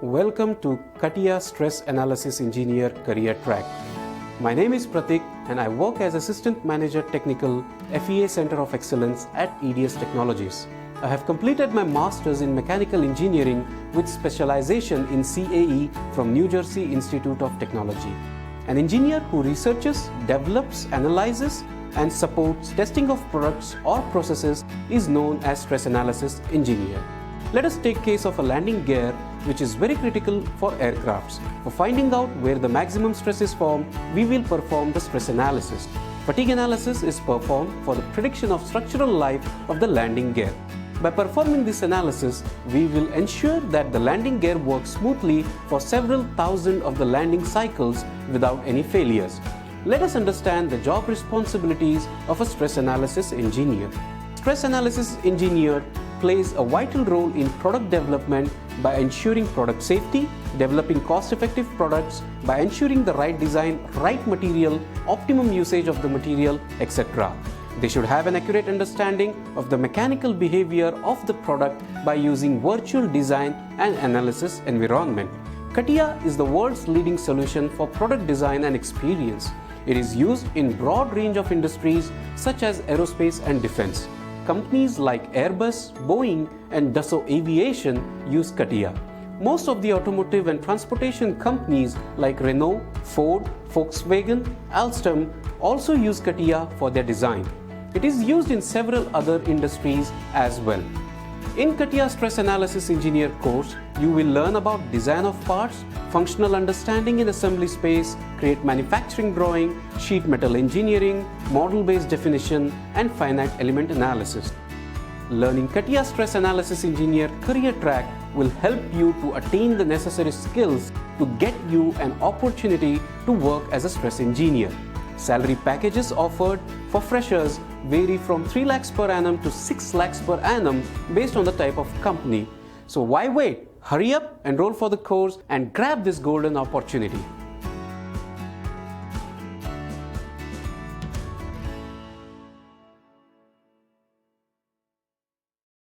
Welcome to CATIA Stress Analysis Engineer Career Track. My name is Pratik and I work as Assistant Manager Technical FEA Center of Excellence at EDST Technologies. I have completed my Masters in Mechanical Engineering with specialization in CAE from New Jersey Institute of Technology. An engineer who researches, develops, analyzes, and supports testing of products or processes is known as stress analysis engineer. Let us take case of a landing gear which is very critical for aircrafts. For finding out where the maximum stress is formed, we will perform the stress analysis. Fatigue analysis is performed for the prediction of structural life of the landing gear. By performing this analysis, we will ensure that the landing gear works smoothly for several thousand of the landing cycles without any failures. Let us understand the job responsibilities of a stress analysis engineer. Stress analysis engineer plays a vital role in product development by ensuring product safety, developing cost-effective products, by ensuring the right design, right material, optimum usage of the material, etc. They should have an accurate understanding of the mechanical behavior of the product by using virtual design and analysis environment. CATIA is the world's leading solution for product design and experience. It is used in broad range of industries such as aerospace and defense. Companies like Airbus, Boeing, and Dassault Aviation use CATIA. Most of the automotive and transportation companies like Renault, Ford, Volkswagen, Alstom also use CATIA for their design. It is used in several other industries as well. In CATIA Stress Analysis Engineer course, you will learn about design of parts, functional understanding in assembly space, create manufacturing drawing, sheet metal engineering, model-based definition, and finite element analysis. Learning CATIA Stress Analysis Engineer Career Track will help you to attain the necessary skills to get you an opportunity to work as a stress engineer. Salary packages offered for freshers vary from 3 lakhs per annum to 6 lakhs per annum based on the type of company. So why wait? Hurry up, enroll for the course and grab this golden opportunity.